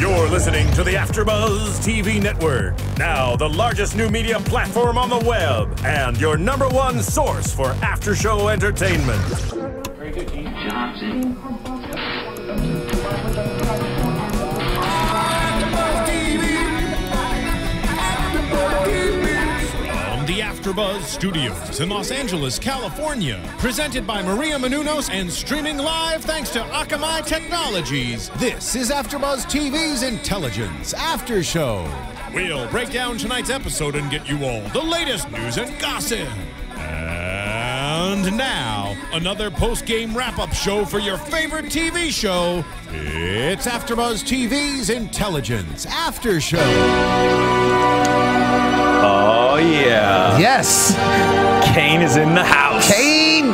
You're listening to the AFTERBUZZ TV Network, now the largest new media platform on the web, and your #1 source for after-show entertainment. Very good, Dean. Johnson. The AFTERBUZZ Studios in Los Angeles, California. Presented by Maria Menounos and streaming live thanks to Akamai Technologies. This is AFTERBUZZ TV's Intelligence After Show. We'll break down tonight's episode and get you all the latest news and gossip. And now, another post-game wrap-up show for your favorite TV show. It's AFTERBUZZ TV's Intelligence After Show. Oh, yeah. Yes. Cain is in the house. Cain!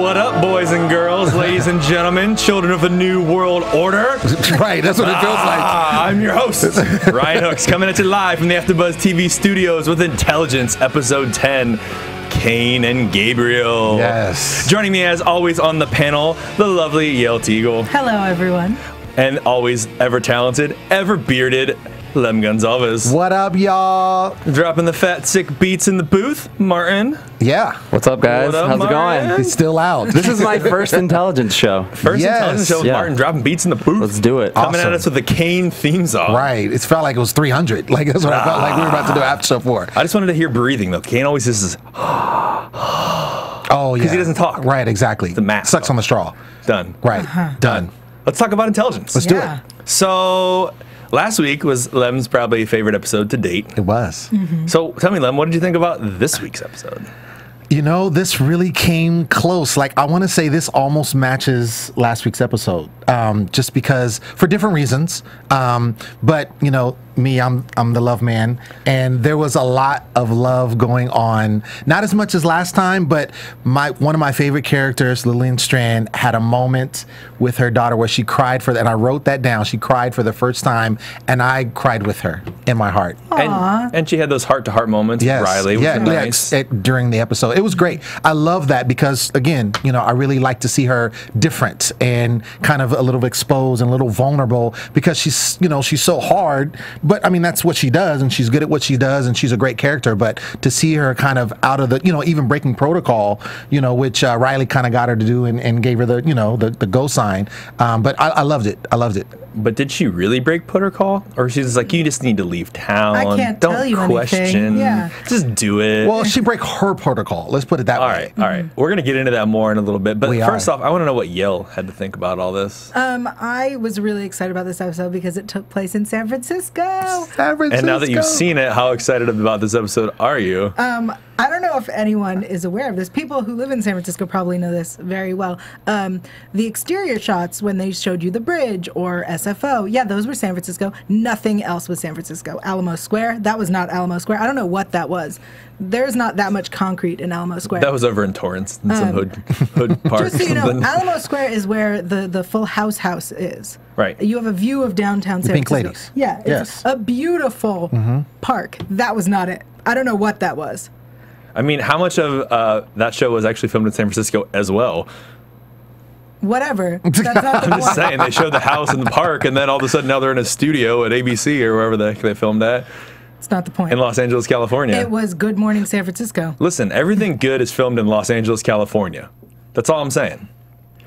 What up, boys and girls, ladies and gentlemen, children of the New World Order? Right, that's what it feels like. I'm your host, Ryan Hooks, coming at you live from the AFTERBUZZ TV studios with Intelligence, Episode 10, Cain and Gabriel. Yes. Joining me, as always, on the panel, the lovely Yael Tygiel. Hello, everyone. And always ever-talented, ever-bearded, Gonsalvez. What up, y'all? Dropping the fat, sick beats in the booth, Martin. Yeah. What's up, guys? What up, How's Martin? it going? It's still out. This is my first intelligence show. First intelligence show with Martin dropping beats in the booth. Let's do it. Coming Awesome. at us with the Cain theme song. Right. It felt like it was 300. Like, that's what I felt like we were about to do after show for. I just wanted to hear breathing, though. Cain always just says, Oh, yeah. because he doesn't talk. Right, exactly. The mask. Sucks on the straw. Done. Right. Done. Let's talk about intelligence. Let's do it. So, last week was Lem's probably favorite episode to date. It was. So, tell me, Lem, what did you think about this week's episode? You know, this really came close. Like, I want to say this almost matches last week's episode, just because for different reasons. But you know, me, I'm the love man, and there was a lot of love going on. Not as much as last time, but one of my favorite characters, Lillian Strand, had a moment with her daughter where she cried and I wrote that down. She cried for the first time, and I cried with her in my heart. And she had those heart-to-heart moments with Riley, which was nice. During the episode. It was great. I love that because, again, you know, I really like to see her different and kind of a little exposed and a little vulnerable because she's, you know, she's so hard. But, I mean, that's what she does, and she's good at what she does, and she's a great character. But to see her kind of out of the, you know, even breaking protocol, you know, which Riley kind of got her to do and gave her the, you know, the go sign. But I loved it. I loved it. But did she really break protocol? Or she's just like, you just need to leave town. I can't Don't tell you question. anything. Yeah. Just do it. Well, she break her protocol. Let's put it that way. All right. We're going to get into that more in a little bit. But first are. off, I want to know what Yael had to think about all this. I was really excited about this episode because it took place in San Francisco. San Francisco. And now that you've seen it, how excited about this episode are you? I don't know if anyone is aware of this. People who live in San Francisco probably know this very well. The exterior shots when they showed you the bridge or SFO, yeah, those were San Francisco. Nothing else was San Francisco. Alamo Square, that was not Alamo Square. I don't know what that was. There's not that much concrete in Alamo Square. That was over in Torrance, in some hood park. Just so you know, Alamo Square is where the Full House is. Right. You have a view of downtown San Pink Francisco. Ladies. Yeah, it's a beautiful park. That was not it. I don't know what that was. I mean, how much of that show was actually filmed in San Francisco as well? Whatever. That's not the I'm just point. saying, they showed the house in the park, and then all of a sudden now they're in a studio at ABC or wherever the heck they filmed that It's not the point. in Los Angeles, California. It was Good Morning San Francisco. Listen, everything good is filmed in Los Angeles, California. That's all I'm saying.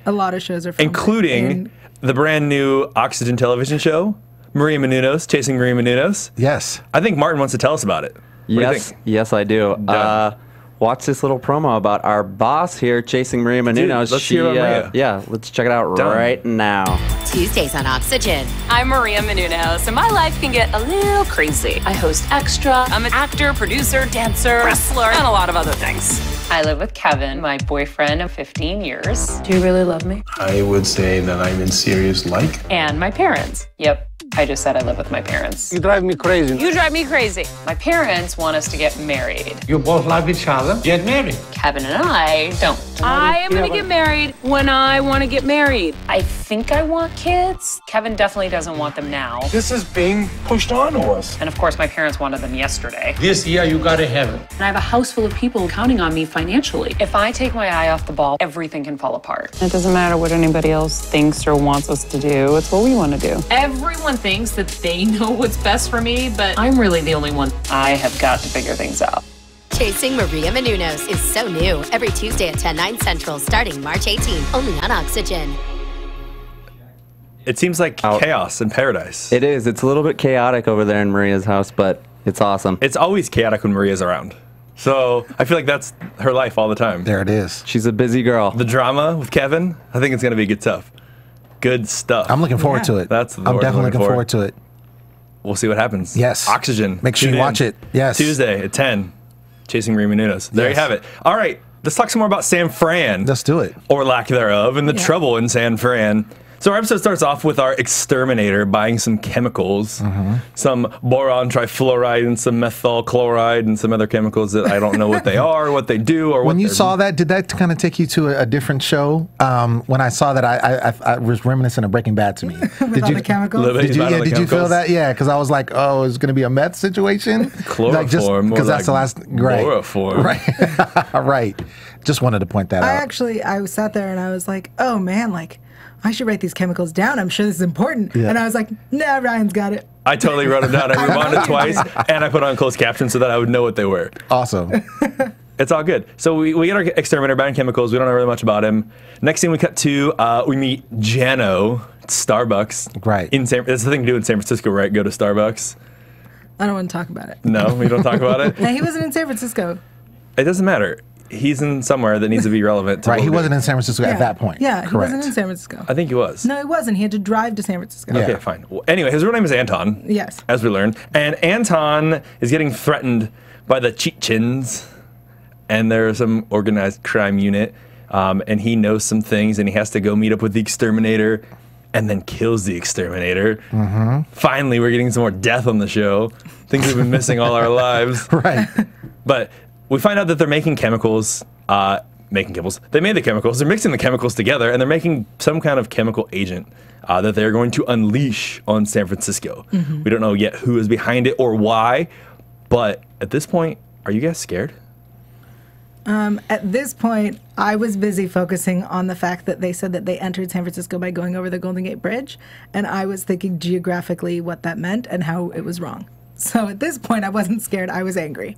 A lot of shows are filmed Including the brand new Oxygen television show, Maria Menounos, Chasing Maria Menounos. Yes. I think Martin wants to tell us about it. What do you Yes, think? yes, I do. Done. Watch this little promo about our boss here chasing Maria Menounos. let's hear about Maria. Yeah, let's check it out Done. right now. Tuesdays on Oxygen. I'm Maria Menounos, and my life can get a little crazy. I host Extra. I'm an actor, producer, dancer, wrestler, and a lot of other things. I live with Kevin, my boyfriend of 15 years. Do you really love me? I would say that I'm in serious like. And my parents. Yep, I just said I live with my parents. You drive me crazy. You drive me crazy. My parents want us to get married. You both love each other. Get married. Kevin and I don't. I am going to get married when I want to get married. I think I want kids. Kevin definitely doesn't want them now. This is being pushed on to us. And of course, my parents wanted them yesterday. This year you gotta have it. And I have a house full of people counting on me financially. If I take my eye off the ball, everything can fall apart. It doesn't matter what anybody else thinks or wants us to do. It's what we want to do. Everyone thinks that they know what's best for me, but I'm really the only one. I have got to figure things out. Chasing Maria Menounos is so new. Every Tuesday at 10, 9 Central, starting March 18th, only on Oxygen. It seems like chaos in paradise. It is. It's a little bit chaotic over there in Maria's house, but it's awesome. It's always chaotic when Maria's around. So I feel like that's her life all the time. There it is. She's a busy girl. The drama with Kevin, I think it's going to be good stuff. Good stuff. I'm looking forward to it. That's the I'm word definitely looking forward to it. We'll see what happens. Yes. Oxygen. Make sure Tune you watch in. it. Yes. Tuesday at 10. Chasing Maria Menounos. There you have it. All right. Let's talk some more about San Fran. Let's do it. Or lack thereof, and the trouble in San Fran. So our episode starts off with our exterminator buying some chemicals, some boron trifluoride and some methyl chloride and some other chemicals that I don't know what they are, what they do, or when what you saw that, did that kind of take you to a different show? When I saw that, I was reminiscent of Breaking Bad to me. Did you the chemicals? Did you feel that? Yeah, because I was like, oh, it's going to be a meth situation. Chloroform, because that's the last. Right. Chloroform. Right. Right. Just wanted to point that out. I sat there and I was like, oh man, like, I should write these chemicals down. I'm sure this is important. Yeah. And I was like, nah, Ryan's got it. I totally wrote them down. I rewound it twice, and I put on closed captions so that I would know what they were. Awesome. It's all good. So we get our exterminator buying chemicals. We don't know really much about him. Next thing we cut to, we meet Jano at Starbucks. Right. That's the thing to do in San Francisco, right? Go to Starbucks. I don't want to talk about it. No, we don't talk about it? No, he wasn't in San Francisco. It doesn't matter. He's in somewhere that needs to be relevant to right, he wasn't in San Francisco at that point. Yeah, correct. He wasn't in San Francisco. I think he was. No, he wasn't. He had to drive to San Francisco. Okay, fine. Well, anyway, his real name is Anton. Yes. As we learned. And Anton is getting threatened by the Chechens, and there's some organized crime unit, and he knows some things, and he has to go meet up with the exterminator, and then kills the exterminator. Finally, we're getting some more death on the show. Things we've been missing all our lives. Right. But we find out that they're making chemicals. They made the chemicals. They're mixing the chemicals together, and they're making some kind of chemical agent that they're going to unleash on San Francisco. We don't know yet who is behind it or why, but at this point, are you guys scared? At this point, I was busy focusing on the fact that they said that they entered San Francisco by going over the Golden Gate Bridge, and I was thinking geographically what that meant and how it was wrong. So at this point, I wasn't scared. I was angry.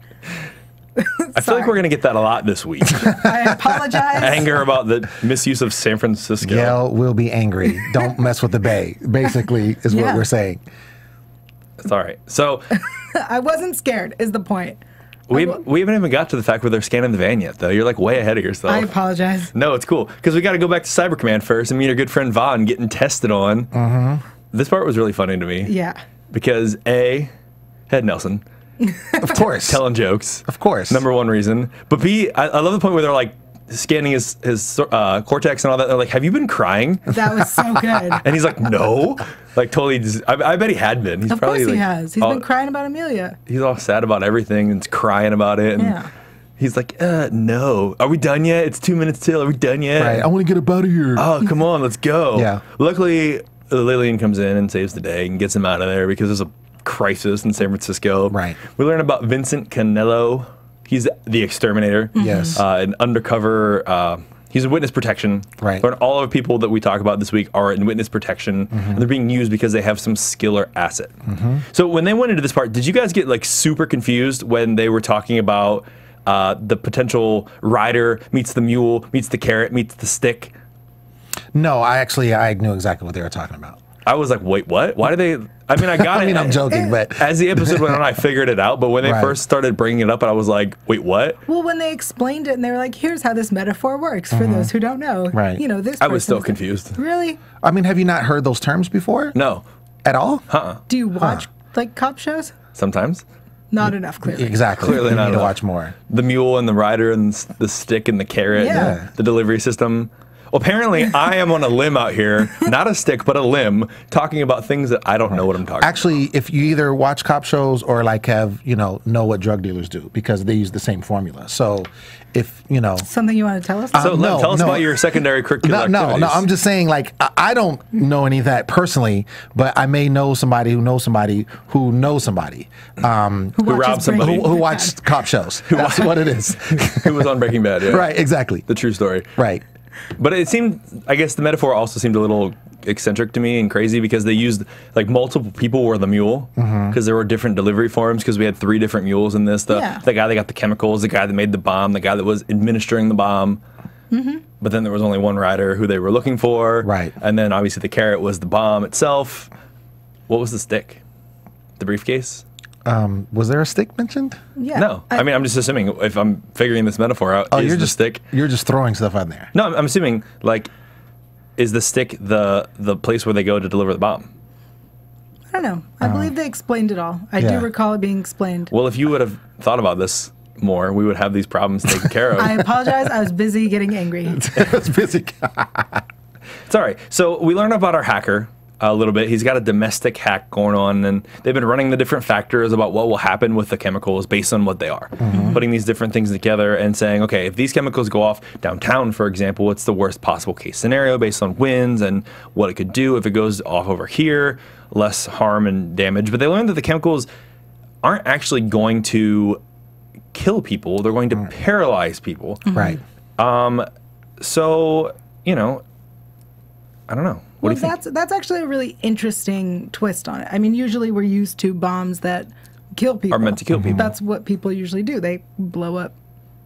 I feel like we're going to get that a lot this week. I apologize. Anger about the misuse of San Francisco. Yael will be angry. Don't mess with the Bay, basically, is what we're saying. That's all right. So I wasn't scared, is the point. we haven't even got to the fact where they're scanning the van yet, though. You're like way ahead of yourself. I apologize. No, it's cool. Because we got to go back to Cyber Command first and meet our good friend Vaughn getting tested on. This part was really funny to me. Yeah. Because A, Head Nelson. Of course. Telling jokes. Of course. Number one reason. But B, I love the point where they're like scanning his cortex and all that. They're like, have you been crying? That was so good. And he's like, no. Like totally, I bet he had been. He's of probably course he like, has. He's been crying about Amelia. He's all sad about everything and crying about it. And he's like, no. Are we done yet? It's 2 minutes till. Are we done yet? Right. I want to get up out of here. Oh, come on. Let's go. Yeah. Luckily, Lillian comes in and saves the day and gets him out of there because there's a crisis in San Francisco. Right. We learn about Vincent Canello. He's the exterminator. Yes. An undercover. He's in witness protection. Right. Learn all of the people that we talk about this week are in witness protection, and they're being used because they have some skill or asset. So when they went into this part, did you guys get like super confused when they were talking about the potential rider meets the mule, meets the carrot, meets the stick? No, I knew exactly what they were talking about. I was like, wait, what? Why do they? I mean, I got it. I mean, I'm joking, but as the episode went on, I figured it out. But when they first started bringing it up, I was like, wait, what? Well, when they explained it and they were like, here's how this metaphor works for those who don't know. Right. You know, this I was still person- confused. Really? I mean, have you not heard those terms before? No. At all? Do you watch like cop shows? Sometimes. Not enough, clearly. Exactly. Clearly you not need to enough. watch more. The mule and the rider and the stick and the carrot, Yeah. the delivery system. Well, apparently, I am on a limb out here, not a stick, but a limb, talking about things that I don't know what I'm talking about. Actually, if you either watch cop shows or like have, know what drug dealers do, because they use the same formula. So if, Something you want to tell us? So tell us about your secondary curricular No, activities. I'm just saying, like, I don't know any of that personally, but I may know somebody who knows somebody who knows somebody. Who robbed somebody. Who watched cop shows. That's what it is. Who was on Breaking Bad, yeah. Right, exactly. The true story. Right. But it seemed, I guess the metaphor also seemed a little eccentric to me and crazy because they used like multiple people were the mule because there were different delivery forms because we had 3 different mules in this. The guy that got the chemicals, the guy that made the bomb, the guy that was administering the bomb. But then there was only one rider who they were looking for. Right. And then obviously the carrot was the bomb itself. What was the stick? The briefcase? Was there a stick mentioned? Yeah. No. I mean, I'm just assuming if I'm figuring this metaphor out, Oh, is you're the just stick? You're just throwing stuff out there. No, I'm assuming, like, is the stick the place where they go to deliver the bomb? I don't know. I believe they explained it all. I do recall it being explained. Well, if you would have thought about this more, we would have these problems taken care of. I apologize. I was busy getting angry. I was busy. It's all right. So we learned about our hacker a little bit. He's got a domestic hack going on, and they've been running the different factors about what will happen with the chemicals based on what they are. Putting these different things together and saying, okay, if these chemicals go off downtown, for example, what's the worst possible case scenario based on winds and what it could do if it goes off over here, less harm and damage. But they learned that the chemicals aren't actually going to kill people. They're going to paralyze people. Right. So, you know, I don't know. What do you think? That's actually a really interesting twist on it. I mean, usually we're used to bombs that kill people. Are meant to kill people. That's what people usually do. They blow up,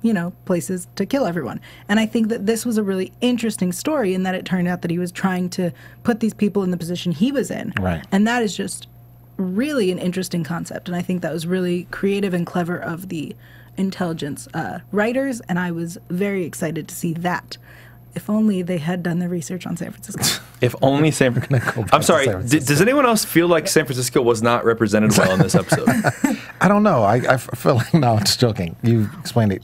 you know, places to kill everyone. And I think that this was a really interesting story in that it turned out that he was trying to put these people in the position he was in. Right. And that is just really an interesting concept. And I think that was really creative and clever of the intelligence writers. And I was very excited to see that. If only they had done their research on San Francisco. If only San Francisco. I'm sorry. Does anyone else feel like San Francisco was not represented well in this episode? I don't know. I feel like, no, I'm just joking. You explained it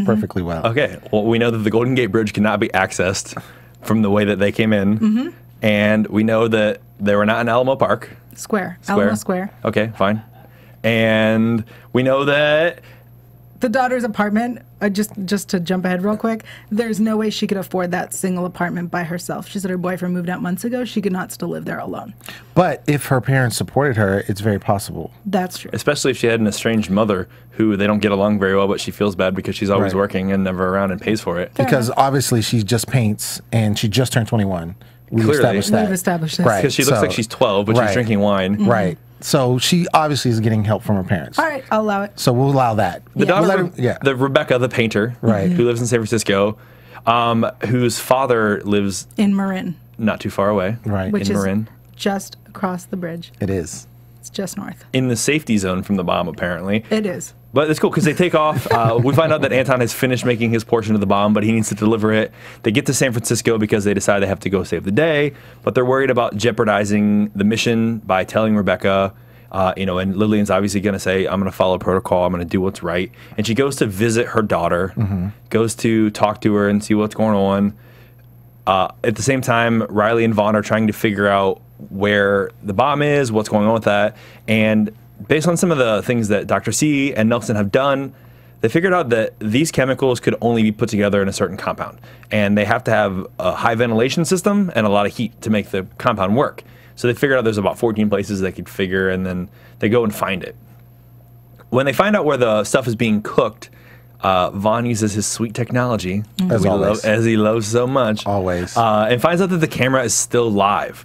perfectly well. Okay. Well, we know that the Golden Gate Bridge cannot be accessed from the way that they came in. And we know that they were not in Alamo Park. Square. Alamo Square. Okay, fine. And we know that the daughter's apartment, just to jump ahead real quick, there's no way she could afford that single apartment by herself. She said her boyfriend moved out months ago. She could not still live there alone. But if her parents supported her, it's very possible. That's true. Especially if she had an estranged mother who they don't get along very well, but she feels bad because she's always working and never around and pays for it. Because obviously she just paints and she just turned 21. We've Clearly. established that. We've established this. Because she looks like she's 12, but she's drinking wine. Right. So she obviously is getting help from her parents. All right, I'll allow it. So we'll allow that. The daughter, the Rebecca, the painter, Right. who lives in San Francisco, whose father lives in Marin, not too far away, Right. which in is Marin. just across the bridge. It is. It's just north. In the safety zone from the bomb, apparently. It is. But it's cool because they take off. We find out that Anton has finished making his portion of the bomb, but he needs to deliver it. They get to San Francisco because they decide they have to go save the day, but they're worried about jeopardizing the mission by telling Rebecca, and Lillian's obviously going to say, I'm going to follow protocol, I'm going to do what's right. And she goes to visit her daughter, goes to talk to her and see what's going on. At the same time, Riley and Vaughn are trying to figure out where the bomb is, what's going on with that, and based on some of the things that Dr. C and Nelson have done, they figured out that these chemicals could only be put together in a certain compound. And they have to have a high ventilation system and a lot of heat to make the compound work. So they figured out there's about 14 places they could figure, and then they go and find it. When they find out where the stuff is being cooked, Vaughn uses his sweet technology, as he loves so much. Always. And finds out that the camera is still live.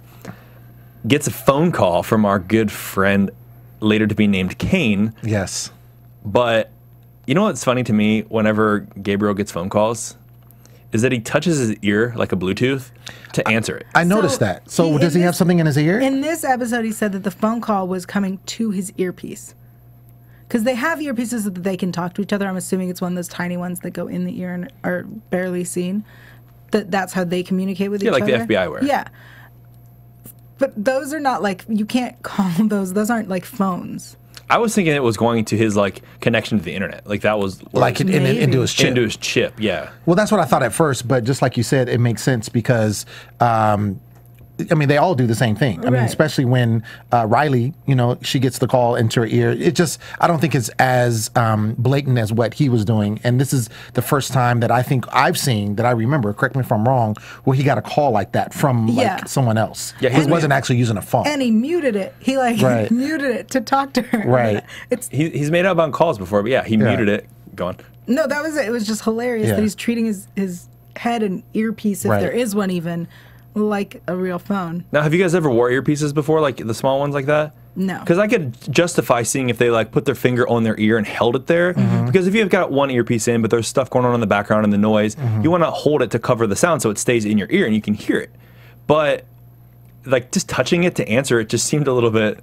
Gets a phone call from our good friend, later to be named Cain. Yes. But you know what's funny to me whenever Gabriel gets phone calls? Is that he touches his ear like a Bluetooth to answer it. I noticed that. So does he have something in his ear? In this episode, he said that the phone call was coming to his earpiece. Because they have earpieces so that they can talk to each other. I'm assuming it's one of those tiny ones that go in the ear and are barely seen. That's how they communicate with each other. Yeah, like the FBI wear. Yeah. But those are not like, you can't call those aren't like phones. I was thinking it was going to his connection to the internet. Like that was like into his chip. Into his chip, yeah. Well, that's what I thought at first, but just like you said, it makes sense because they all do the same thing. I mean, especially when Riley, she gets the call into her ear. It just, I don't think it's as blatant as what he was doing. And this is the first time that I think I've seen, that I remember, correct me if I'm wrong, where he got a call like that from someone else. Yeah, he wasn't actually using a phone. And he muted it. He muted it to talk to her. Right. He's made up on calls before, but yeah, he muted it. Go on. No, that was it. It was just hilarious that he's treating his head an earpiece, if Right. there is one even, like a real phone. Now, have you guys ever wore earpieces before, like the small ones like that? No. Because I could justify seeing if they like put their finger on their ear and held it there. Because if you've got one earpiece in, but there's stuff going on in the background and the noise, you want to hold it to cover the sound so it stays in your ear and you can hear it. But like just touching it to answer it just seemed a little bit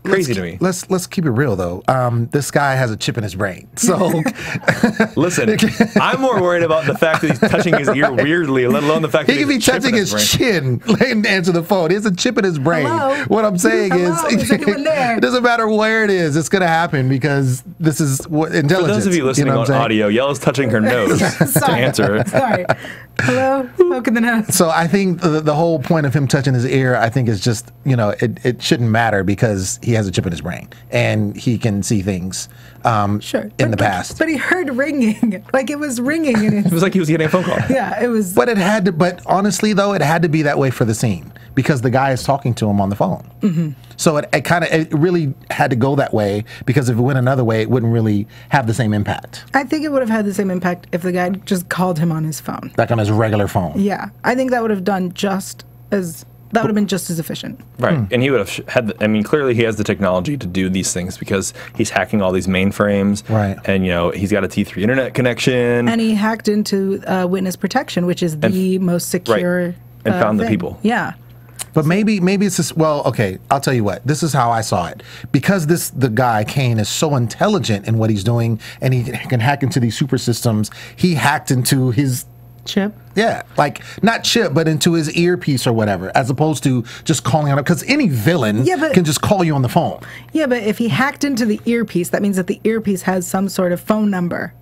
crazy to me. Let's keep it real though. This guy has a chip in his brain. So listen, I'm more worried about the fact that he's touching his ear weirdly, let alone the fact that he could be touching his chin and answer the phone. He has a chip in his brain. Hello? What I'm saying Hello? Is anyone there? it doesn't matter where it is. It's going to happen because this is what intelligence. For those of you listening on audio, Yael is touching her nose to answer it. Sorry. Hello? Poke in the nose. So I think the whole point of him touching his ear, I think, is just, it shouldn't matter because he has a chip in his brain and he can see things in the past. But he heard ringing. Like it was ringing in his... It was like he was getting a phone call. Yeah, it was... But but honestly, though, it had to be that way for the scene because the guy is talking to him on the phone. So it really had to go that way because if it went another way, it wouldn't really have the same impact. I think it would have had the same impact if the guy just called him on his phone. Like on his regular phone. Yeah, I think that would have done that would have been just as efficient. Right, and he would have had, clearly he has the technology to do these things because he's hacking all these mainframes. Right. And, he's got a T3 internet connection. And he hacked into witness protection, which is the most secure Right. And found the thing. people. Yeah. But maybe it's just, well, okay, I'll tell you what. This is how I saw it. Because the guy, Cain, is so intelligent in what he's doing and he can hack into these super systems, he hacked into his chip. Yeah, like not chip, but into his earpiece or whatever, as opposed to just calling on it. Because any villain can just call you on the phone. Yeah, but if he hacked into the earpiece, that means that the earpiece has some sort of phone number.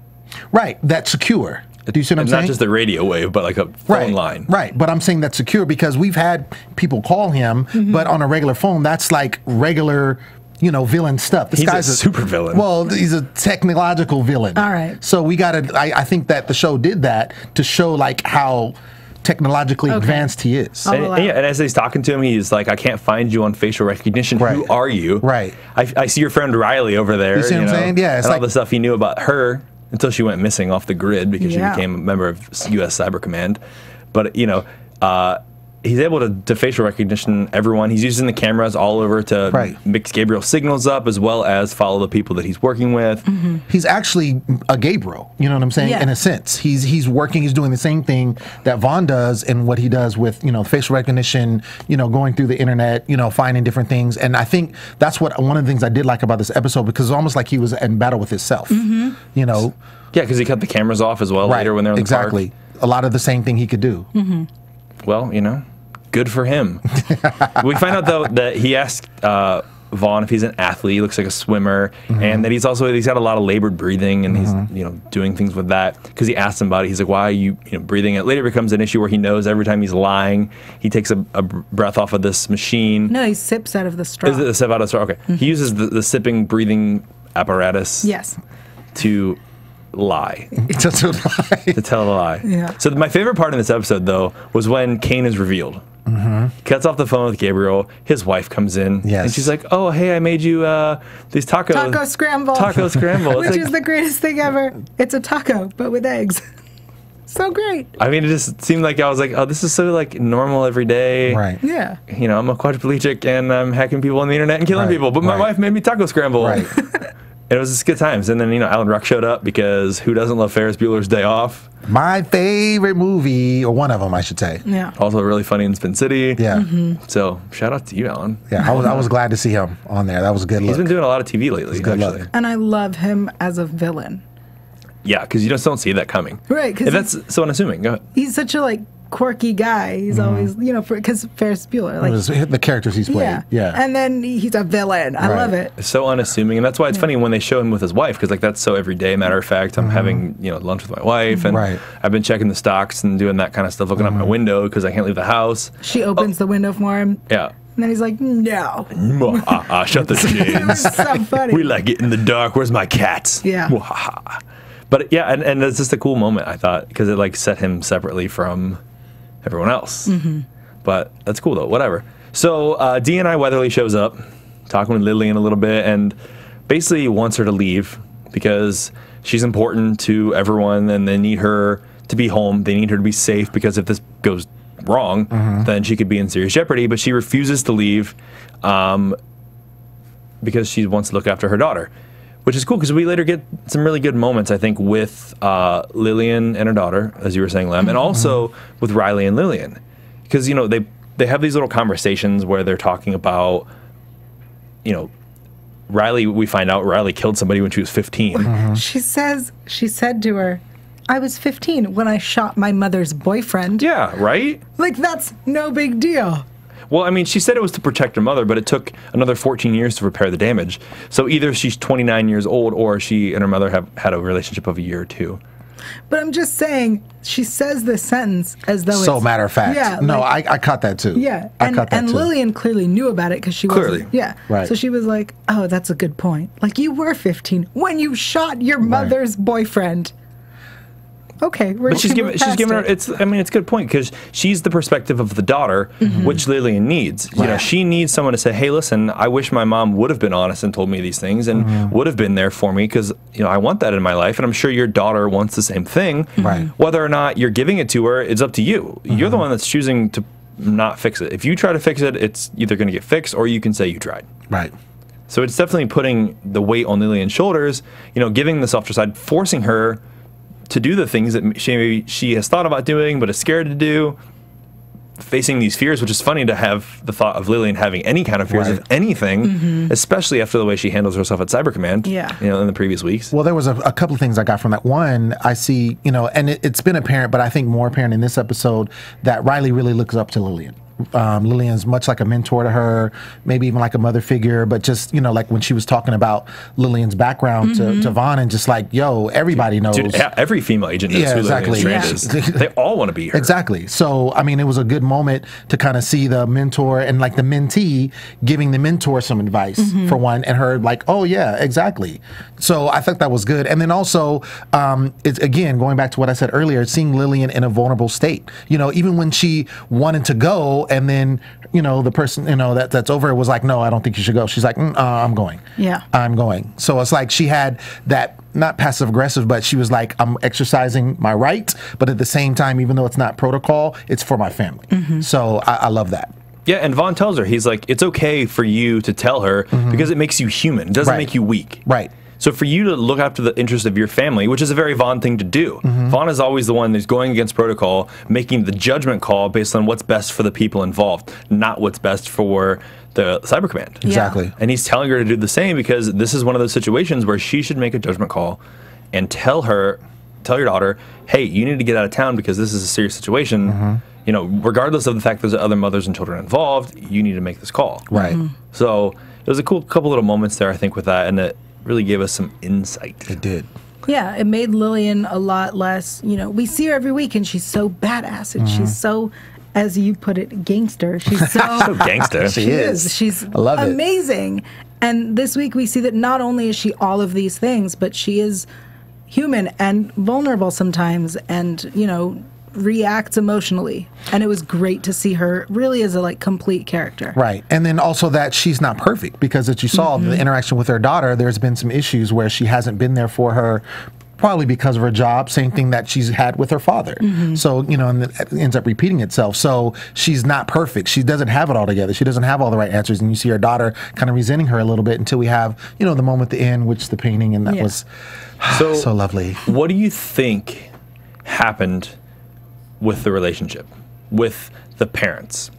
Right, that's secure. Do you see what I'm saying? Not just the radio wave, but like a phone line. Right, but I'm saying that's secure because we've had people call him, but on a regular phone, that's like regular, villain stuff. This He's guy's a super villain. Well, he's a technological villain. All right. So we got to, I think that the show did that to show like how technologically advanced he is. And as he's talking to him, he's like, I can't find you on facial recognition. Right. Who are you? Right. I see your friend Riley over there. You see what I'm saying? Yeah. It's and like all the stuff he knew about her until she went missing off the grid because she became a member of U.S. Cyber Command. But, he's able to facial recognition everyone. He's using the cameras all over to mix Gabriel's signals up as well as follow the people that he's working with. He's actually a Gabriel, you know what I'm saying? Yeah. In a sense, he's doing the same thing that Vaughn does and what he does with, facial recognition, going through the internet, finding different things. And I think that's one of the things I did like about this episode because it's almost like he was in battle with himself, Yeah, because he cut the cameras off as well later when they're in the park. Exactly. A lot of the same thing he could do. Well, good for him. We find out though that he asked Vaughn if he's an athlete. He looks like a swimmer, and that he's got a lot of labored breathing, and he's doing things with that because he asked him about it. He's like, "Why are you breathing?" It later becomes an issue where he knows every time he's lying, he takes a breath off of this machine. No, he sips out of the straw. Is it a sip out of the straw? Okay. He uses the sipping breathing apparatus. Yes. To lie. To tell a lie. Yeah. So my favorite part in this episode, though, was when Cain is revealed. Cuts off the phone with Gabriel. His wife comes in. Yes. And she's like, "Oh, hey, I made you these tacos. Taco scramble. Taco scramble." Which is the greatest thing ever. It's a taco, but with eggs. So great. I mean, it just seemed like I was like, "Oh, this is so like normal every day." Right. Yeah. I'm a quadriplegic and I'm hacking people on the internet and killing people, but my wife made me taco scramble. Right. And it was just good times. And then, Alan Ruck showed up because who doesn't love Ferris Bueller's Day Off? My favorite movie, or one of them, I should say. Yeah. Also really funny in Spin City. Yeah. So shout out to you, Alan. Yeah, I was glad to see him on there. That was a good look. He's been doing a lot of TV lately, good actually. look. And I love him as a villain. Yeah, because you just don't see that coming. Right. If that's so unassuming, go ahead. He's such a quirky guy. He's always, because Ferris Bueller. The characters he's played. Yeah. And then he's a villain. I love it. It's so unassuming, and that's why it's funny when they show him with his wife, because that's so everyday. Matter of fact, I'm having lunch with my wife, and I've been checking the stocks and doing that kind of stuff, looking out my window because I can't leave the house. She opens the window for him. Yeah. And then he's like, no. Shut the shades. So funny. We like it in the dark. Where's my cats? Yeah. But yeah, and it's just a cool moment, I thought, because it set him separately from everyone else. But that's cool though, whatever. So D&I Weatherly shows up, talking with Lillian a little bit, and basically wants her to leave because she's important to everyone and they need her to be home. They need her to be safe because if this goes wrong, then she could be in serious jeopardy. But she refuses to leave because she wants to look after her daughter, which is cool because we later get some really good moments, I think, with Lillian and her daughter, as you were saying, Lem, and also with Riley and Lillian. Because, you know, they have these little conversations where they're talking about, you know, Riley, we find out Riley killed somebody when she was 15. She said to her, I was 15 when I shot my mother's boyfriend. Yeah, right? Like, that's no big deal. Well, I mean, she said it was to protect her mother, but it took another 14 years to repair the damage. So either she's 29 years old or she and her mother have had a relationship of a year or two. But I'm just saying, she says this sentence as though So it's... matter of fact. Yeah, No, like, I caught that too. Yeah, I caught that and too. Lillian clearly knew about it because she Clearly. wasn't... Yeah, Right. So she was like, oh, that's a good point. Like, you were 15 when you shot your mother's boyfriend. Okay, we're But she's giving her. It's a good point because she's the perspective of the daughter, which Lillian needs. You know, she needs someone to say, "Hey, listen, I wish my mom would have been honest and told me these things and would have been there for me because you know I want that in my life, and I'm sure your daughter wants the same thing. Right. Whether or not you're giving it to her, it's up to you. You're the one that's choosing to not fix it. If you try to fix it, it's either going to get fixed or you can say you tried. Right. So it's definitely putting the weight on Lillian's shoulders. You know, giving the softer side, forcing her to do the things that she has thought about doing but is scared to do, facing these fears, which is funny to have the thought of Lillian having any kind of fears of anything, especially after the way she handles herself at Cyber Command, you know, in the previous weeks. Well, there was a couple of things I got from that. One, I see, you know, and it's been apparent, but I think more apparent in this episode that Riley really looks up to Lillian. Lillian's much like a mentor to her, maybe even like a mother figure, but just, you know, like when she was talking about Lillian's background to Vaughn and just like, yo, everybody knows. Dude, every female agent knows who Lillian Strand is. They all want to be her. Exactly. So, I mean, it was a good moment to kind of see the mentor and like the mentee giving the mentor some advice for one, and her like, oh yeah, exactly. So I thought that was good. And then also, it's again, going back to what I said earlier, seeing Lillian in a vulnerable state, you know, even when she wanted to go, and then, you know, the person, you know, that's over it was like, no, I don't think you should go. She's like, I'm going. Yeah. I'm going. So it's like she had that, not passive aggressive, but she was like, I'm exercising my right, but at the same time, even though it's not protocol, it's for my family. So I love that. Yeah, and Vaughn tells her, he's like, it's okay for you to tell her because it makes you human. It doesn't make you weak. Right. So for you to look after the interest of your family, which is a very Vaughn thing to do. Vaughn is always the one who's going against protocol, making the judgment call based on what's best for the people involved, not what's best for the Cyber Command. Exactly. And he's telling her to do the same because this is one of those situations where she should make a judgment call and tell your daughter, hey, you need to get out of town because this is a serious situation. You know, regardless of the fact there's other mothers and children involved, you need to make this call. Right. So it was a cool couple little moments there, I think, with that, and it really gave us some insight. It did. Yeah, it made Lillian a lot less, you know, we see her every week and she's so badass and she's so, as you put it, gangster. She's so, So gangster. She is. She's I love it. amazing. And this week we see that not only is she all of these things, but she is human and vulnerable sometimes and, you know, reacts emotionally, and it was great to see her really as a like complete character. Right. And then also that she's not perfect because as you saw the interaction with her daughter, there's been some issues where she hasn't been there for her, probably because of her job, same thing that she's had with her father. So, you know, and it ends up repeating itself. So she's not perfect. She doesn't have it all together. She doesn't have all the right answers. And you see her daughter kind of resenting her a little bit until we have, you know, the moment at the end, which the painting, and that was so lovely. What do you think happened with the relationship, with the parents,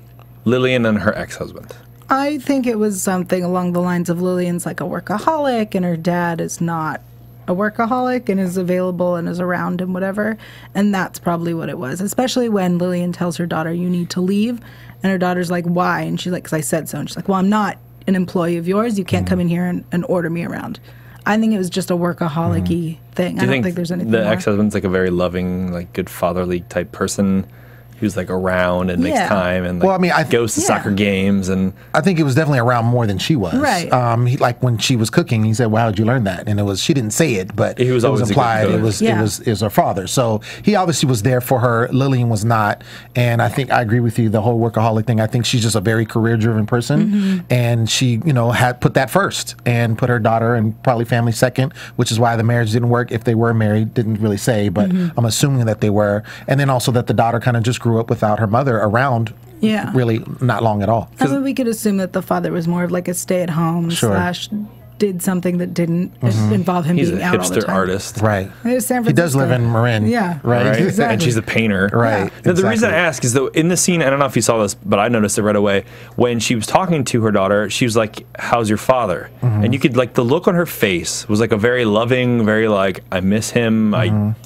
Lillian and her ex-husband? I think it was something along the lines of Lillian's like a workaholic and her dad is not a workaholic and is available and is around and whatever. And that's probably what it was, especially when Lillian tells her daughter, you need to leave. And her daughter's like, why? And she's like, because I said so. And she's like, well, I'm not an employee of yours. You can't come in here and order me around. I think it was just a workaholic-y thing. I don't think there's anything the more. ex-husband's like a very loving, like good fatherly type person? who's like around and makes Yeah. time and like, Well, I mean, goes to soccer games and I think it was definitely around more than she was. Right. Like when she was cooking, he said, "Well, how'd you learn that?" And it was she didn't say it, but He was it always was a good implied. cook. It was her father. So he obviously was there for her. Lillian was not, and I think I agree with you. The whole workaholic thing. I think she's just a very career-driven person, and she had put that first and put her daughter and probably family second, which is why the marriage didn't work. If they were married, didn't really say, but I'm assuming that they were, and then also that the daughter kind of just grew up without her mother around. Yeah. Really not long at all. I mean, we could assume that the father was more of like a stay-at-home Sure. / did something that didn't involve him he's a being out all the hipster time. artist. Right. It's San He does live Francisco. in Marin. Yeah. Right. Right? Exactly. And she's a painter. Right. Now, the reason I Exactly. ask is, though, in the scene, I don't know if you saw this, but I noticed it right away. When she was talking to her daughter, she was like, "How's your father?" And you could, like, the look on her face was like a very loving, very like, "I miss him. I'm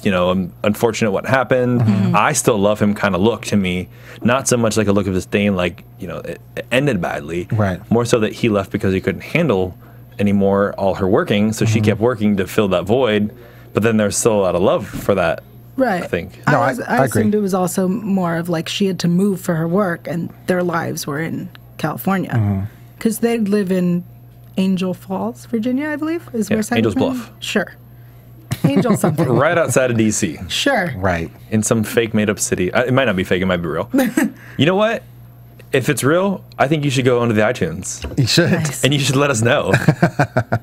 unfortunate what happened. I still love him" kind of look to me. Not so much like a look of disdain, like, it ended badly. Right. More so that he left because he couldn't handle anymore all her working, so she kept working to fill that void. But then there's still a lot of love for that. Right. I think. No, I I agree. assumed it was also more of like she had to move for her work and their lives were in California. Because they live in Angel Falls, Virginia, I believe, is where San Angel's Fran- Bluff. Sure. Angel something. Right outside of DC. Sure. Right. In some fake made up city. It might not be fake, it might be real. You know what? If it's real, I think you should go onto the iTunes You should. Nice. and you should let us know.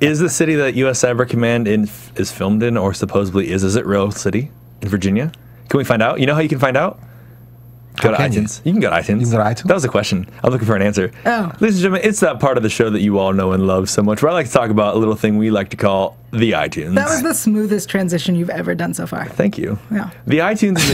Is the city that U.S. Cyber Command is filmed in or supposedly is it real city in Virginia? Can we find out? You know how you can find out? Go to can you? iTunes. You can go to iTunes. You can go to iTunes? That was a question. I was looking for an answer. Oh. Ladies and gentlemen, it's that part of the show that you all know and love so much, where I like to talk about a little thing we like to call the iTunes. That was the smoothest transition you've ever done so far. Thank you. Yeah. The iTunes is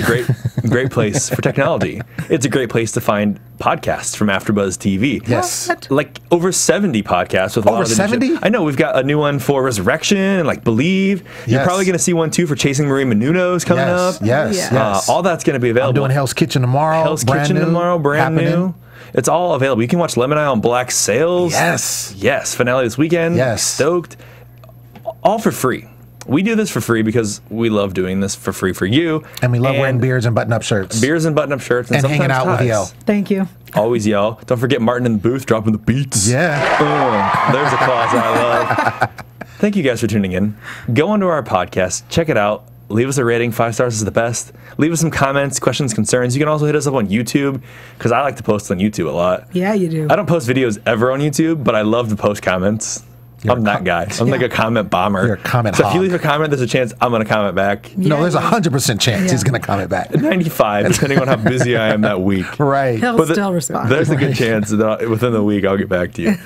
a great place for technology. It's a great place to find podcasts from AfterBuzz TV. Yes. What? Like over 70 podcasts with a lot Over of the 70? I know we've got a new one for Resurrection and like Believe. You're Yes. probably going to see one too for Chasing Maria Menounos coming Yes. up. Yes. Yeah. Yes. All that's going to be available. I'm doing Hell's Kitchen tomorrow. Hell's brand Kitchen new, tomorrow, brand happening. new. It's all available. You can watch Lemon Eye on Black Sails. Yes. Yes. Finale this weekend. Yes. Stoked. All for free. We do this for free because we love doing this for free for you. And we love wearing beards and button-up shirts. Beers and button-up shirts. And hanging sometimes out with ties. Yael. Thank you. Always Yael. Don't forget Martin in the booth dropping the beats. Yeah. Boom. There's a clause I love. Thank you guys for tuning in. Go onto our podcast. Check it out. Leave us a rating. 5 stars is the best. Leave us some comments, questions, concerns. You can also hit us up on YouTube because I like to post on YouTube a lot. Yeah, you do. I don't post videos ever on YouTube, but I love to post comments. I'm that guy. I'm like a comment bomber. You're a comment So if you hog. leave a comment, there's a chance I'm going to comment back. No, there's a Yeah. 100% chance Yeah. he's going to comment back. 95, depending on how busy I am that week. Right. He'll But still respond. There's a good chance that within the week I'll get back to you.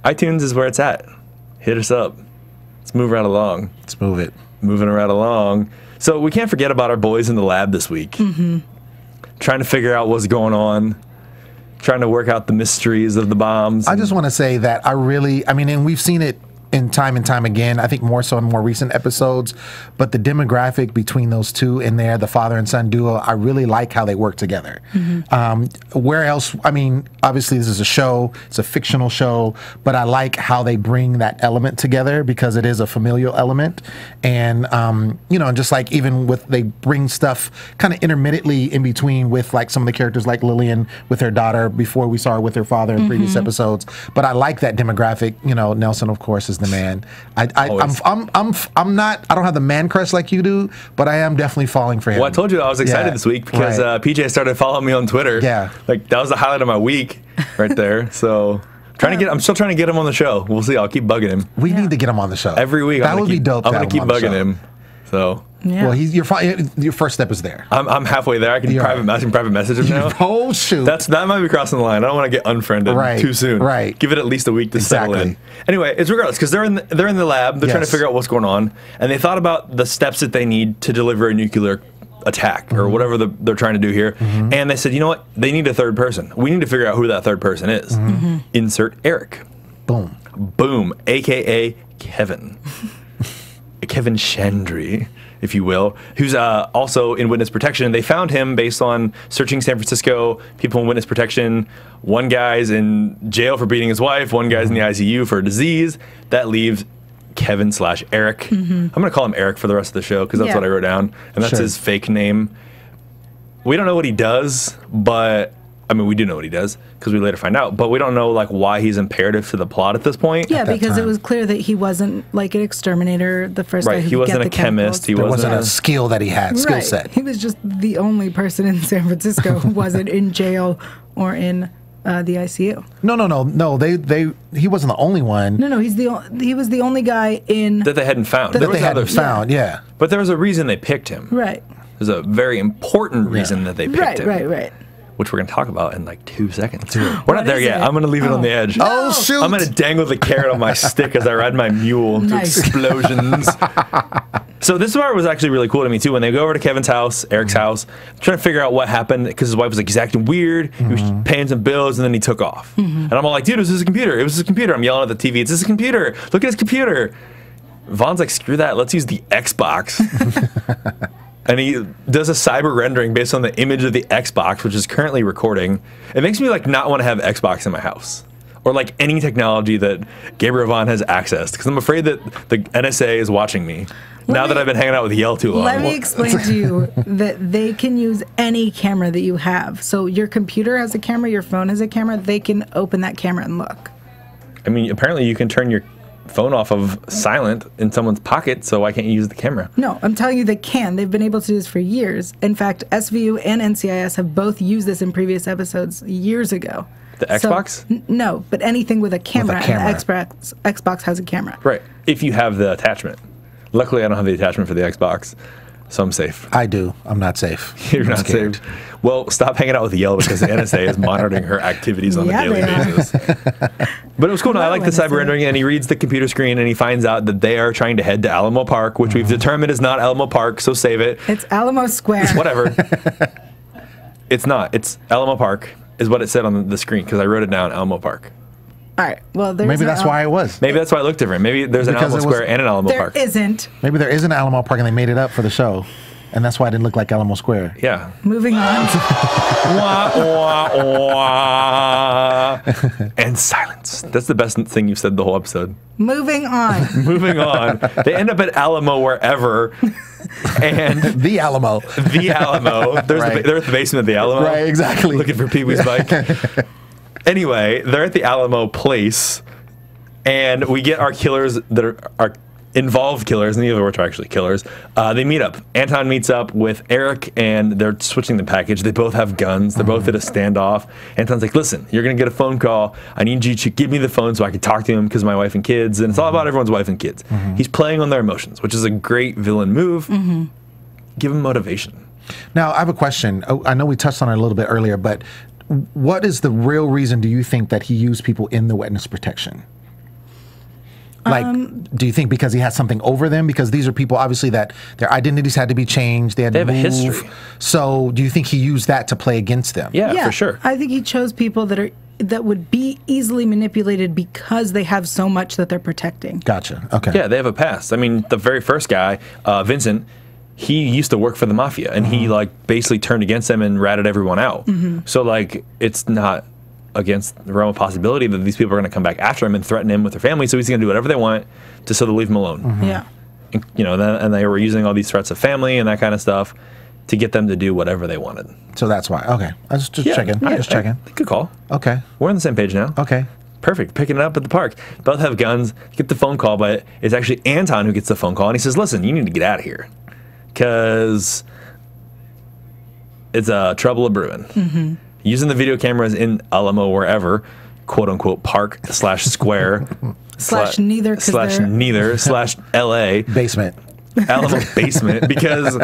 iTunes is where it's at. Hit us up. Let's move right along. Let's move it. Moving right along. So we can't forget about our boys in the lab this week. Trying to figure out what's going on. Trying to work out the mysteries of the bombs. I just want to say that and we've seen it in time and time again, I think more so in more recent episodes, but the demographic between those two in there, the father and son duo, I really like how they work together. Where else, obviously this is a show, it's a fictional show, but I like how they bring that element together because it is a familial element. And, and just like even with, they bring stuff kind of intermittently in between with like some of the characters like Lillian with her daughter before we saw her with her father in previous episodes. But I like that demographic. Nelson, of course, is the man. I don't have the man crush like you do, but I am definitely falling for him. Well, I told you I was excited Yeah, this week because right. PJ started following me on Twitter. Yeah. Like that was the highlight of my week right there. So I'm still trying to get him on the show. We'll see. I'll keep bugging him. We need to get him on the show Every week. That would be dope. I'm to going have to keep on the bugging show. him. So Yeah. Well, your first step is there. I'm halfway there. I can You're private message him now. Oh shoot! That might be crossing the line. I don't want to get unfriended Right, too soon. right. Give it at least a week to settle in. Exactly. Anyway, it's regardless because they're in the lab. They're trying to Yes. figure out what's going on, and they thought about the steps that they need to deliver a nuclear attack or whatever they're trying to do here. And they said, you know what? They need a third person. We need to figure out who that third person is. Insert Eric. Boom. Boom, aka Kevin. Kevin Chandry, if you will, who's also in witness protection. They found him based on searching San Francisco, people in witness protection. One guy's in jail for beating his wife, one guy's in the ICU for a disease. That leaves Kevin/Eric. I'm going to call him Eric for the rest of the show because that's Yeah. what I wrote down, and that's Sure. his fake name. we don't know what he does, but I mean, we do know what he does because we later find out, but we don't know like why he's imperative to the plot at this point. Yeah, because it was clear that he wasn't like an exterminator. The first guy who he could wasn't get a the chemist. He wasn't a skill that he had. Skill set. He was just the only person in San Francisco who wasn't in jail or in the ICU. No. He wasn't the only one. No. He was the only guy in that they hadn't found. That they hadn't found. Yeah. But there was a reason they picked him. Right. There's a very important reason that they picked him. Right. Which we're going to talk about in like 2 seconds. We're not there yet. I'm going to leave it on the edge. Oh, shoot. I'm going to dangle the carrot on my stick as I ride my mule to explosions. So this part was actually really cool to me, too. When they go over to Kevin's house, Eric's house, trying to figure out what happened because his wife was like, he's acting weird. He was paying some bills, and then he took off. And I'm all like, dude, it was his computer. It was his computer. I'm yelling at the TV. It's his computer. Look at his computer. Vaughn's like, screw that. Let's use the Xbox. And he does a cyber rendering based on the image of the Xbox, which is currently recording. It makes me like not want to have Xbox in my house or like any technology that Gabriel Vaughn has accessed because I'm afraid that the NSA is watching me now that I've been hanging out with Yael too long. Let me explain to you that they can use any camera that you have. So your computer has a camera, your phone has a camera. They can open that camera and look. I mean, apparently you can turn your phone off of silent in someone's pocket, so why can't you use the camera? No, I'm telling you they can. They've been able to do this for years. In fact, SVU and NCIS have both used this in previous episodes years ago. The Xbox? No, but anything with a camera. With a camera. And the Xbox has a camera. Right, if you have the attachment. Luckily, I don't have the attachment for the Xbox, so I'm safe. I do. I'm not safe. You're not safe. Well, stop hanging out with Yael because the NSA is monitoring her activities on a daily basis. But it was cool. I like the cyber rendering, and he reads the computer screen, and he finds out that they are trying to head to Alamo Park, which we've determined is not Alamo Park, so save it. It's Alamo Square. It's whatever. It's not. It's Alamo Park is what it said on the screen because I wrote it down, Alamo Park. All right. Well, there's Maybe that's why it was. Maybe that's why it looked different. Maybe there's an Alamo Square and an Alamo Park. There isn't. Maybe there is an Alamo Park and they made it up for the show. And that's why it didn't look like Alamo Square. Yeah. Moving on. Wah, wah, wah. And silence. That's the best thing you've said the whole episode. Moving on. Moving on. They end up at Alamo wherever. And the Alamo. The Alamo. They're at the basement of the Alamo. Right, exactly. Looking for Pee-wee's bike. Anyway, they're at the Alamo place. And we get our killers that are involved killers, neither of which are actually killers. They meet up. Anton meets up with Eric, and they're switching the package. They both have guns. They're both at a standoff. Anton's like, listen, you're going to get a phone call. I need you to give me the phone so I can talk to him because of my wife and kids. And it's all about everyone's wife and kids. He's playing on their emotions, which is a great villain move. Give him motivation. Now, I have a question. I know we touched on it a little bit earlier, but what is the real reason do you think that he used people in the witness protection? Like, do you think because he has something over them? Because these are people, obviously, that their identities had to be changed. They have a history. So do you think he used that to play against them? Yeah, for sure. I think he chose people that would be easily manipulated because they have so much that they're protecting. Gotcha. Okay. Yeah, they have a past. I mean, the very first guy, Vincent, he used to work for the mafia, and he, like, basically turned against them and ratted everyone out. So, like, it's not against the realm of possibility that these people are going to come back after him and threaten him with their family, so he's going to do whatever they want just so they'll leave him alone. Yeah. And, you know, and they were using all these threats of family and that kind of stuff to get them to do whatever they wanted. So that's why. Okay. I was just checking. Just checking. Good call. Okay. We're on the same page now. Okay. Perfect. Picking it up at the park. Both have guns. Get the phone call, but it's actually Anton who gets the phone call, and he says, listen, you need to get out of here because it's trouble of brewing. Using the video cameras in Alamo, wherever, quote unquote, park / square slash neither / LA basement. Alamo basement because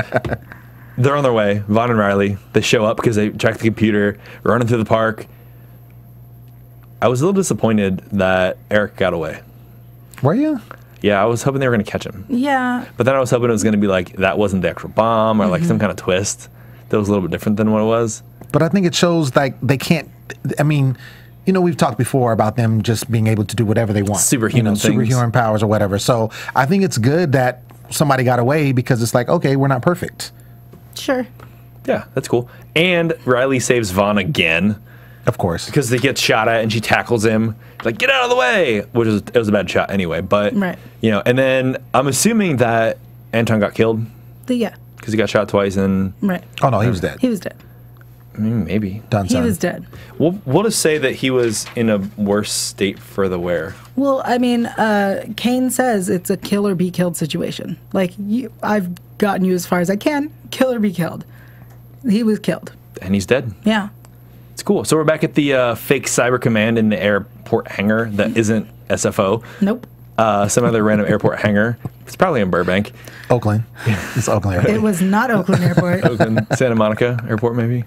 they're on their way. Vaughn and Riley, they show up because they track the computer, running through the park. I was a little disappointed that Eric got away. Were you? Yeah, I was hoping they were going to catch him. Yeah. But then I was hoping it was going to be like that wasn't the actual bomb or like some kind of twist that was a little bit different than what it was. But I think it shows like they can't. I mean, you know, we've talked before about them just being able to do whatever they want, superhuman things. Superhuman powers or whatever. So I think it's good that somebody got away because it's like, okay, we're not perfect. Sure. Yeah, that's cool. And Riley saves Vaughn again. Of course. Because they get shot at and she tackles him. Like, get out of the way! Which is, it was a bad shot anyway. But, you know, and then I'm assuming that Anton got killed. Yeah. Because he got shot twice and... Right. Oh, no, he was dead. He was dead. Maybe. Done. He was dead. We'll just say that he was in a worse state for the wear. Well, I mean, Cain says it's a kill or be killed situation. Like, I've gotten you as far as I can. Kill or be killed. He was killed. And he's dead. Yeah. It's cool. So we're back at the fake cyber command in the airport hangar that isn't SFO. Nope. Some other random airport hangar. It's probably in Burbank. Oakland. It's Oakland Airport. It was not Oakland Airport. Oakland, Santa Monica Airport, maybe.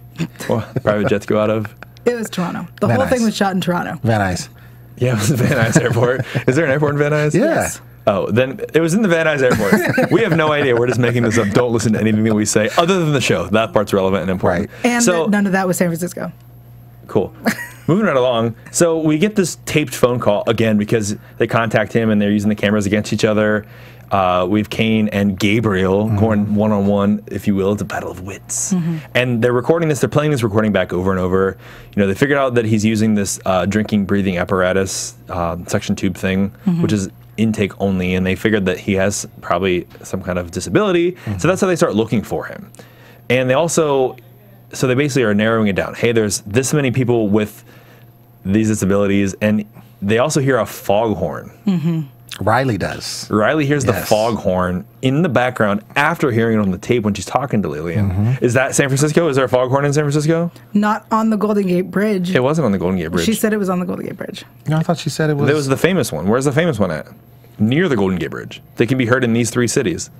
Well, private jets go out of. It was Toronto. The Van whole thing Nuys. was shot in Toronto. Van Nuys. Yeah, it was the Van Nuys Airport. Is there an airport in Van Nuys? Yeah. Yes. Oh, then it was in the Van Nuys Airport. We have no idea. We're just making this up. Don't listen to anything that we say other than the show. That part's relevant and important. Right. And so, none of that was San Francisco. Cool. Moving right along. So we get this taped phone call again because they contact him and they're using the cameras against each other. We have Cain and Gabriel going one-on-one, if you will. It's a battle of wits. And they're recording this. They're playing this recording back over and over. You know, they figured out that he's using this drinking, breathing apparatus, suction tube thing, which is intake only. And they figured that he has probably some kind of disability. So that's how they start looking for him. And they also... So they basically are narrowing it down. Hey, there's this many people with these disabilities, and they also hear a foghorn. Riley does. Riley hears the foghorn in the background after hearing it on the tape when she's talking to Lillian. Is that San Francisco? Is there a foghorn in San Francisco? Not on the Golden Gate Bridge. It wasn't on the Golden Gate Bridge. She said it was on the Golden Gate Bridge. No, I thought she said it was. It was the famous one. Where's the famous one at? Near the Golden Gate Bridge. They can be heard in these 3 cities.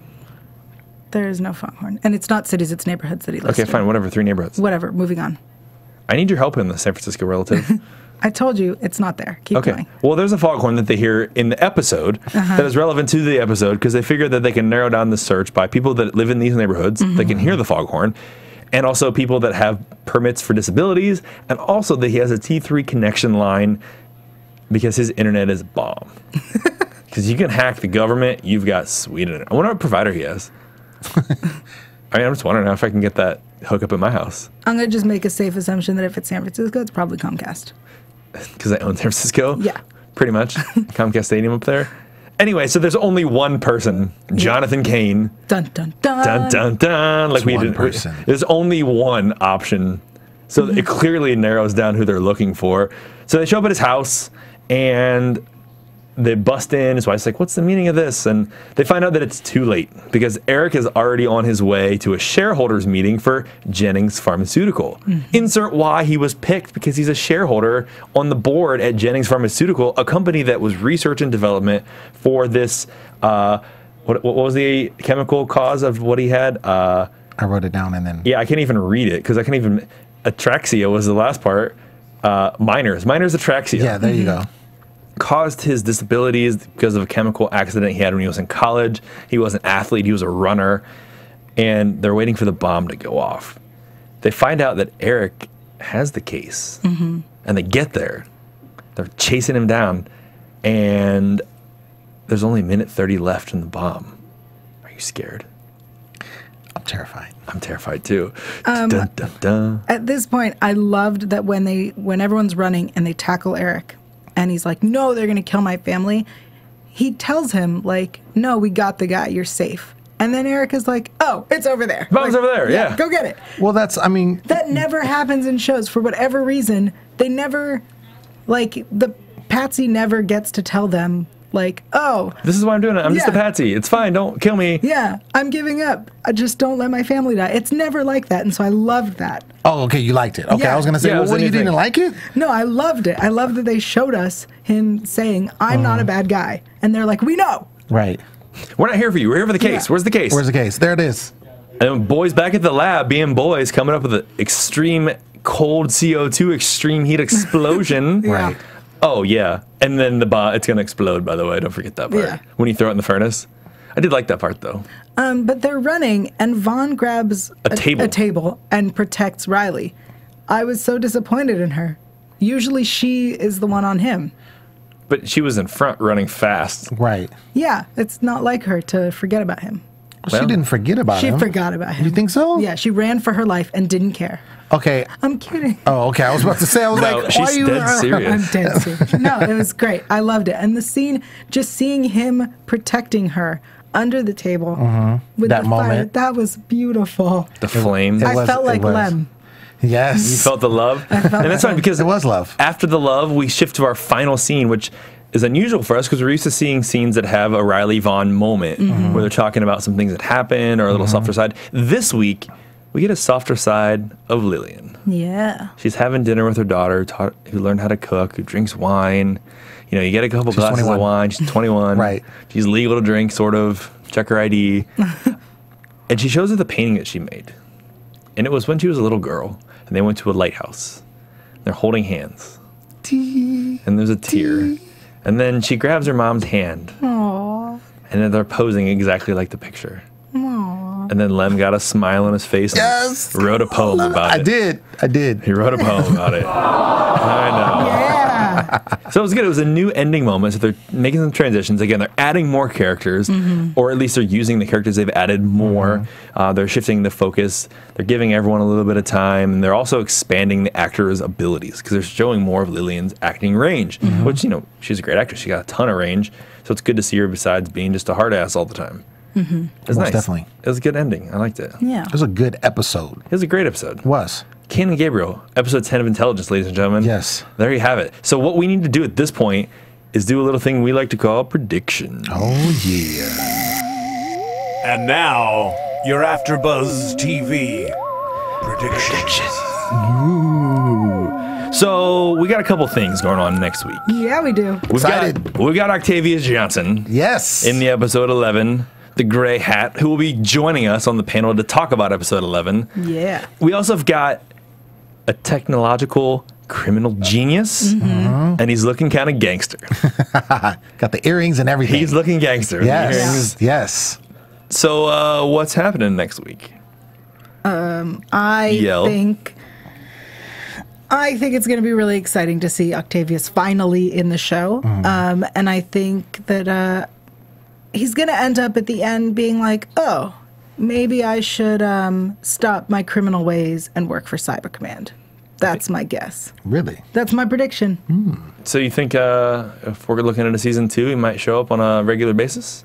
There is no foghorn. And it's not cities, it's neighborhood city listed. Okay, fine. Whatever. 3 neighborhoods. Whatever. Moving on. I need your help in the San Francisco relative. I told you it's not there. Keep Okay. going. Well, there's a foghorn that they hear in the episode that is relevant to the episode because they figure that they can narrow down the search by people that live in these neighborhoods that can hear the foghorn, and also people that have permits for disabilities, and also that he has a T3 connection line because his internet is bomb. Because you can hack the government, you've got sweet internet. I wonder what provider he has. I mean, I'm just wondering if I can get that hookup in my house. I'm going to just make a safe assumption that if it's San Francisco, it's probably Comcast. Because I own San Francisco? Yeah. Pretty much. Comcast Stadium up there. Anyway, so there's only one person, Jonathan Cain. Dun, dun, dun. Dun, dun, dun. Like It's one person. There's only one option. So it clearly narrows down who they're looking for. So they show up at his house, and they bust in. His wife's like, what's the meaning of this? And they find out that it's too late because Eric is already on his way to a shareholders meeting for Jennings Pharmaceutical. Insert why he was picked, because he's a shareholder on the board at Jennings Pharmaceutical, a company that was research and development for this, what was the chemical cause of what he had? I wrote it down and then. Yeah, I can't even read it because I can't even, atraxia was the last part. Miners atraxia. Yeah, there you go. Caused his disabilities because of a chemical accident he had when he was in college. He was an athlete, he was a runner, and they're waiting for the bomb to go off. They find out that Eric has the case, and they get there. They're chasing him down, and there's only a minute 30 left in the bomb. Are you scared? I'm terrified. I'm terrified too. Dun, dun, dun. At this point, I loved that when everyone's running and they tackle Eric, and he's like, no, they're going to kill my family. He tells him, like, no, we got the guy. You're safe. And then Eric is like, oh, it's over there. Bomb's Like, over there, yeah. Go get it. Well, That never happens in shows. For whatever reason, they never, like, the Patsy never gets to tell them, like, oh. This is why I'm doing it. I'm just a Yeah. patsy. It's fine. Don't kill me. Yeah, I'm giving up. I just don't let my family die. It's never like that. And so I loved that. Oh, okay, you liked it. Okay, Yeah. I was going to say, Yeah, it well, was what, you anything. didn't like it? No, I loved it. I loved that they showed us him saying, I'm not a bad guy. And they're like, we know. Right. We're not here for you. We're here for the case. Yeah. Where's the case? Where's the case? There it is. And boys back at the lab, being boys, coming up with an extreme cold CO2 extreme heat explosion. Yeah. Right. Oh, yeah. And then the bomb, it's going to explode, by the way. Don't forget that part. Yeah. When you throw it in the furnace. I did like that part, though. But they're running, and Vaughn grabs A table. and protects Riley. I was so disappointed in her. Usually she is the one on him. But she was in front running fast. Right. Yeah, it's not like her to forget about him. Well, she didn't forget about She him. forgot about him. You think so? Yeah, she ran for her life and didn't care. Okay. I'm kidding. Oh, okay. I was about to say, I was No, like, she's why are you... dead serious. I'm dead serious. No, it was great. I loved it. And the scene, just seeing him protecting her under the table with That the fire, moment. that was beautiful. The flame. It I was- felt it like was. Lem. Yes. You felt the love? And that's fine because it was love. After the love, we shift to our final scene, which is unusual for us because we're used to seeing scenes that have a Riley Vaughn moment where they're talking about some things that happened or a little softer side. This week, we get a softer side of Lillian. Yeah. She's having dinner with her daughter, who learned how to cook, who drinks wine. You know, you get a couple glasses 21. of wine. She's 21. Right. She's legal to drink, sort of. Check her ID. And she shows her the painting that she made. And it was when she was a little girl, and they went to a lighthouse. They're holding hands. And there's a tear. And then she grabs her mom's hand. Aww. And then they're posing exactly like the picture. Aww. And then Lem got a smile on his face Yes. and wrote a poem about it. I did. He wrote a poem about it. I know. Yeah. So it was good. It was a new ending moment. So they're making some transitions. Again, they're adding more characters, or at least they're using the characters they've added more. They're shifting the focus. They're giving everyone a little bit of time. And they're also expanding the actor's abilities because they're showing more of Lillian's acting range, which, you know, she's a great actress. She got a ton of range. So it's good to see her besides being just a hard ass all the time. It was nice. Definitely. It was a good ending. I liked it. Yeah. It was a good episode. It was a great episode. It was. Cain and Gabriel, episode 10 of Intelligence, ladies and gentlemen. Yes. There you have it. So what we need to do at this point is do a little thing we like to call prediction. Oh, yeah. And now, your AfterBuzz TV predictions. So we got a couple things going on next week. Yeah, we do. We got Octavius Johnson. Yes. In the episode 11, the gray hat, who will be joining us on the panel to talk about episode 11. Yeah. We also have got a technological criminal genius, and he's looking kind of gangster. Got the earrings and everything. He's looking gangster. Yes. The earrings. Yes. So what's happening next week? I Yael. think it's going to be really exciting to see Octavius finally in the show. And I think that he's going to end up at the end being like, oh, maybe I should stop my criminal ways and work for Cyber Command. That's my guess. Really? That's my prediction. So you think if we're looking at a season 2, he might show up on a regular basis?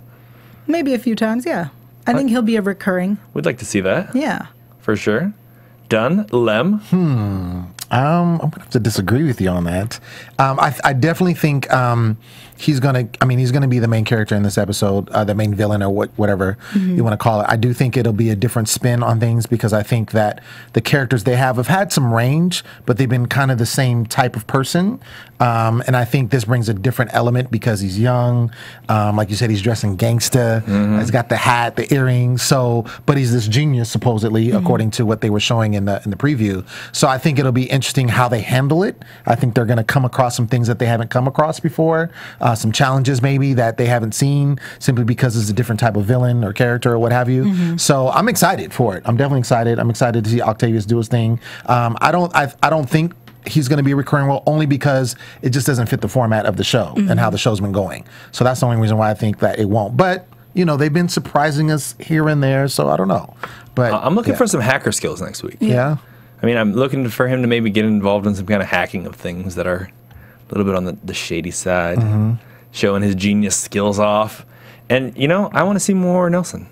Maybe a few times, yeah. I think he'll be a recurring. We'd like to see that. Yeah. For sure. Done. Lem. I'm gonna have to disagree with you on that. I definitely think he's gonna be the main character in this episode, the main villain or whatever you want to call it. I do think it'll be a different spin on things because I think that the characters they have had some range, but they've been kind of the same type of person. And I think this brings a different element because he's young. Like you said, he's dressing gangsta. He's got the hat, the earrings. So, but he's this genius supposedly, according to what they were showing in the preview. So I think it'll be interesting how they handle it. I think they're going to come across some things that they haven't come across before, some challenges maybe that they haven't seen simply because it's a different type of villain or character or what have you. So I'm excited for it. I'm definitely excited. I'm excited to see Octavius do his thing. I don't think he's going to be a recurring role only because it just doesn't fit the format of the show and how the show's been going. So that's the only reason why I think that it won't. But you know, they've been surprising us here and there, so I don't know. But I'm looking for some hacker skills next week. Yeah. I mean, I'm looking for him to maybe get involved in some kind of hacking of things that are a little bit on the shady side, showing his genius skills off. And, you know, I want to see more Nelson.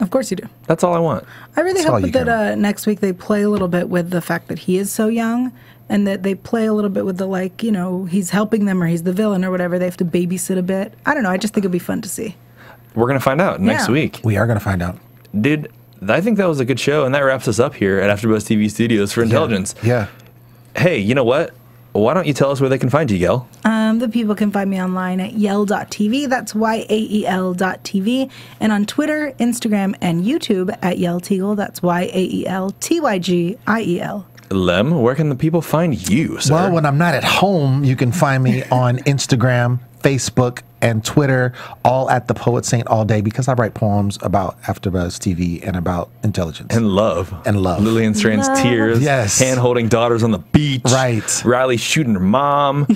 Of course you do. That's all I want. I really That's all hope you that next week they play a little bit with the fact that he is so young and that they play a little bit with the, like, you know, he's helping them or he's the villain or whatever. They have to babysit a bit. I don't know. I just think it'd be fun to see. We're going to find out next week. We are going to find out. Dude, I think that was a good show, and that wraps us up here at AfterBuzz TV Studios for Intelligence. Yeah. Hey, you know what? Why don't you tell us where they can find you, Yael? The people can find me online at yael.tv. That's YAEL.tv. And on Twitter, Instagram, and YouTube at Yael Tygiel. That's YAELTYGIEL. Lem, where can the people find you, sir? Well, when I'm not at home, you can find me on Instagram, Facebook, and Twitter, all at The Poet Saint all day because I write poems about AfterBuzz TV and about intelligence. And love. And love. Lillian Strand's tears. Yes. Hand-holding daughters on the beach. Right. Riley shooting her mom.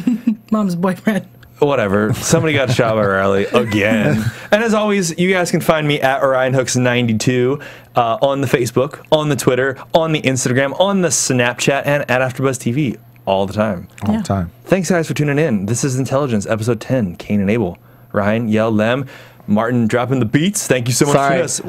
Mom's boyfriend. Whatever. Somebody got shot by Riley again. And as always, you guys can find me at OrionHooks92 on the Facebook, on the Twitter, on the Instagram, on the Snapchat, and at AfterBuzz TV all the time. All the time. Thanks, guys, for tuning in. This is Intelligence, Episode 10, Cain and Abel. Ryan, Yael, Lem, Martin dropping the beats. Thank you so much for this.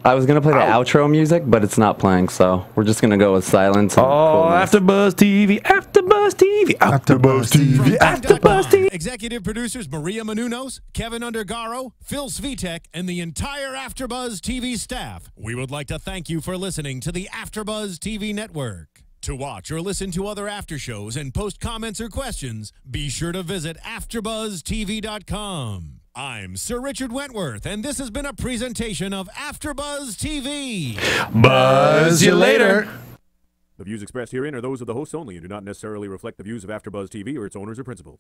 I was gonna play the outro music, but it's not playing, so we're just gonna go with silence. And AfterBuzz TV, AfterBuzz TV, AfterBuzz TV, AfterBuzz TV. Executive producers Maria Menounos, Kevin Undergaro, Phil Svitek, and the entire AfterBuzz TV staff. We would like to thank you for listening to the AfterBuzz TV network. To watch or listen to other after shows and post comments or questions, be sure to visit AfterBuzzTV.com. I'm Sir Richard Wentworth, and this has been a presentation of AfterBuzz TV. Buzz you later. The views expressed herein are those of the hosts only and do not necessarily reflect the views of AfterBuzz TV or its owners or principals.